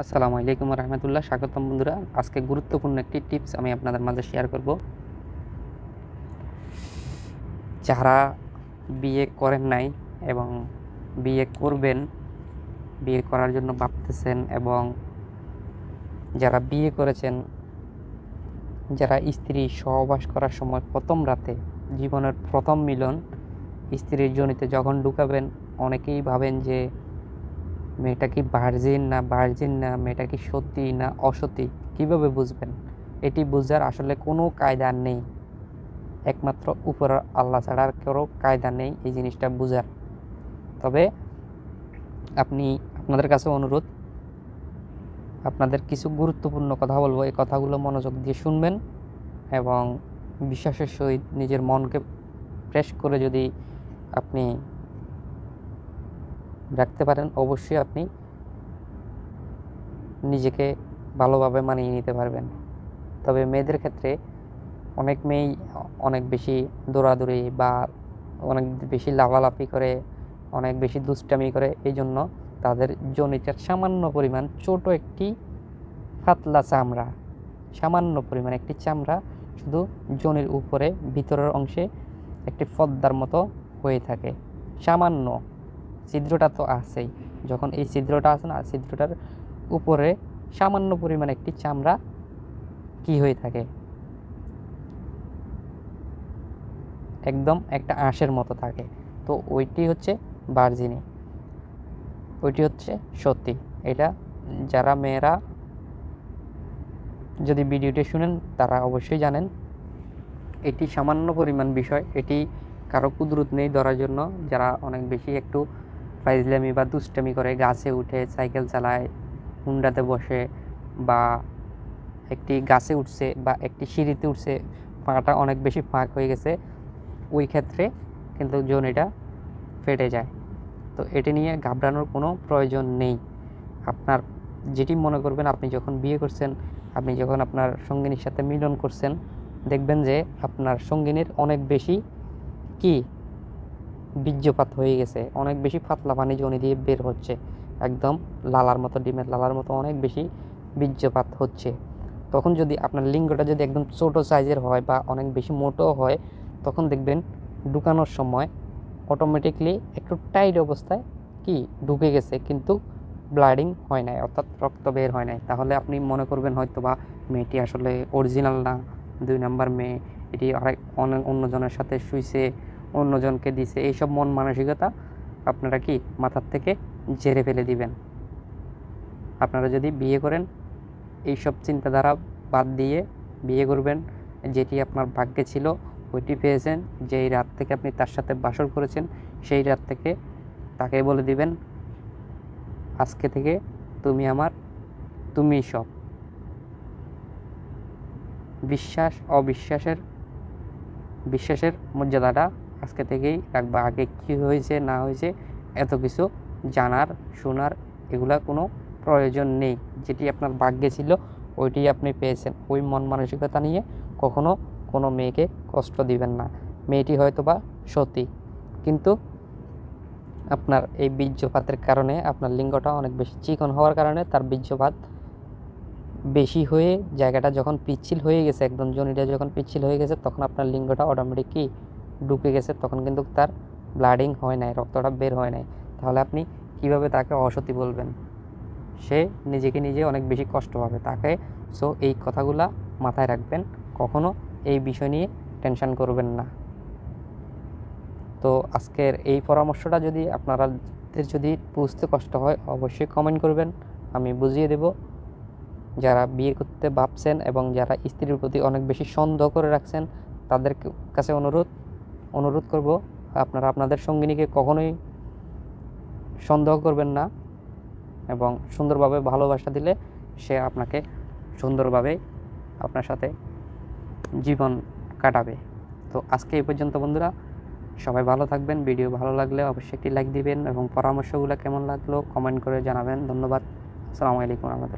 আসসালামু আলাইকুম রহমতুল্লাহ। স্বাগতম বন্ধুরা। আজকে গুরুত্বপূর্ণ একটি টিপস আমি আপনাদের মাঝে শেয়ার করব। যারা বিয়ে করেন নাই এবং বিয়ে করবেন, বিয়ে করার জন্য ভাবতেছেন, এবং যারা বিয়ে করেছেন, যারা স্ত্রী সহবাস করার সময় প্রথম রাতে জীবনের প্রথম মিলন স্ত্রীর যোনিতে যখন ঢুকাবেন, অনেকেই ভাবেন যে মেয়েটা কি ভার্জিন না মেয়েটা কি সতী না অসতী, কিভাবে বুঝবেন? এটি বোঝার আসলে কোনো কায়দা নেই, একমাত্র উপর আল্লাহ ছাড়া আর কারো কায়দা নেই এই জিনিসটা বোঝার। তবে আপনাদের কাছে অনুরোধ, আপনাদের কিছু গুরুত্বপূর্ণ কথা বলবো, এই কথাগুলো মনোযোগ দিয়ে শুনবেন এবং বিশ্বাসের সহিত নিজের মনকে ফ্রেশ করে যদি আপনি রাখতে পারেন, অবশ্যই আপনি নিজেকে ভালোভাবে মানিয়ে নিতে পারবেন। তবে মেয়েদের ক্ষেত্রে অনেক মেয়েই অনেক বেশি দৌড়াদৌড়ি বা অনেক বেশি লাফালাফি করে, অনেক বেশি দুষ্টামি করে, এই জন্য তাদের যোনিটার সামান্য পরিমাণ ছোট একটি পাতলা চামড়া, সামান্য পরিমাণ একটি চামড়া শুধু যোনির উপরে ভিতরের অংশে একটি পর্দার মতো হয়ে থাকে। সামান্য ছিদ্রটা তো আছেই, যখন এই ছিদ্রটা আছে না, ছিদ্রটার উপরে সামান্য পরিমাণ একটি চামড়া কি হয়ে থাকে, একদম একটা আঁশের মতো থাকে। তো ওইটি হচ্ছে ভার্জিনি, ওইটি হচ্ছে সত্যি। এটা যারা মেয়েরা যদি ভিডিওটি শুনেন তারা অবশ্যই জানেন এটি সামান্য পরিমাণ বিষয়, এটি কারো কুদরত নেই ধরার জন্য। যারা অনেক বেশি একটু ফাইজলামি বা দুষ্টামি করে, গাছে উঠে সাইকেল চালায়, হুন্ডাতে বসে, বা একটি গাছে উঠছে বা একটি সিঁড়িতে উঠছে, পাটা অনেক বেশি ফাঁক হয়ে গেছে, ওই ক্ষেত্রে কিন্তু যোনিটা ফেটে যায়। তো এটি নিয়ে ঘাবড়ানোর কোনো প্রয়োজন নেই। আপনার যেটি মনে করবেন, আপনি যখন বিয়ে করছেন, আপনি যখন আপনার সঙ্গিনীর সাথে মিলন করছেন, দেখবেন যে আপনার সঙ্গিনীর অনেক বেশি কি বীর্যপাত হয়ে গেছে, অনেক বেশি পাতলা পানি যোনি দিয়ে বের হচ্ছে, একদম লালার মতো, ডিমের লালার মতো অনেক বেশি বীর্যপাত হচ্ছে। তখন যদি আপনার লিঙ্গটা যদি একদম ছোটো সাইজের হয় বা অনেক বেশি মোটো হয়, তখন দেখবেন ঢুকানোর সময় অটোমেটিকলি একটু টাইট অবস্থায় কি ঢুকে গেছে, কিন্তু ব্লাডিং হয় নাই, অর্থাৎ রক্ত বের হয় নাই। তাহলে আপনি মনে করবেন হয়তো বা মেয়েটি আসলে অরিজিনাল না, 2 নাম্বার মেয়ে, এটি আরেক অন্যজনের সাথে শুইছে, অন্যজনকে দিছে, এইসব মন মানসিকতা আপনারা কি মাথার থেকে ঝেড়ে ফেলে দিবেন। আপনারা যদি বিয়ে করেন, এইসব চিন্তাধারা বাদ দিয়ে বিয়ে করবেন। যেটি আপনার ভাগ্যে ছিল ওইটি পেয়েছেন, যেই রাত থেকে আপনি তার সাথে বাসর করেছেন, সেই রাত থেকে তাকে বলে দিবেন, আজকে থেকে তুমি আমার, তুমি সব। বিশ্বাসের মর্যাদাটা আজকে থেকেই রাখবা। আগে কী হয়েছে না হয়েছে এত কিছু জানার শোনার এগুলা কোনো প্রয়োজন নেই। যেটি আপনার ভাগ্যে ছিল ওইটি আপনি পেয়েছেন। ওই মন মানসিকতা নিয়ে কখনো কোনো মেয়েকে কষ্ট দিবেন না। মেয়েটি হয়তো বা সতী, কিন্তু আপনার এই বীর্যপাতের কারণে, আপনার লিঙ্গটা অনেক বেশি চিকন হওয়ার কারণে তার বীর্যপাত বেশি হয়ে জায়গাটা যখন পিচ্ছিল হয়ে গেছে, একদম যোনিটা যখন পিচ্ছিল হয়ে গেছে, তখন আপনার লিঙ্গটা অটোমেটিক কি ঢুকে গেছে, তখন কিন্তু তার ব্লাডিং হয় নাই, রক্তটা বের হয় নাই। তাহলে আপনি কিভাবে তাকে অসতী বলবেন? সে নিজেকে নিজে অনেক বেশি কষ্ট পাবে তাকে। সো এই কথাগুলা মাথায় রাখবেন, কখনো এই বিষয় নিয়ে টেনশন করবেন না। তো আজকের এই পরামর্শটা যদি আপনাদের যদি বুঝতে কষ্ট হয়, অবশ্যই কমেন্ট করবেন, আমি বুঝিয়ে দেব। যারা বিয়ে করতে ভাবছেন এবং যারা স্ত্রীর প্রতি অনেক বেশি সন্দেহ করে রাখছেন, তাদের কাছে অনুরোধ করব, আপনারা আপনাদের সঙ্গিনীকে কখনোই সন্দেহ করবেন না, এবং সুন্দরভাবে ভালোবাসা দিলে সে আপনাকে সুন্দরভাবে আপনার সাথে জীবন কাটাবে। তো আজকে এই পর্যন্ত বন্ধুরা, সবাই ভালো থাকবেন। ভিডিও ভালো লাগলে অবশ্যই একটি লাইক দিবেন এবং পরামর্শগুলো কেমন লাগলো কমেন্ট করে জানাবেন। ধন্যবাদ। আসসালামু আলাইকুম রহমতুল্লাহ।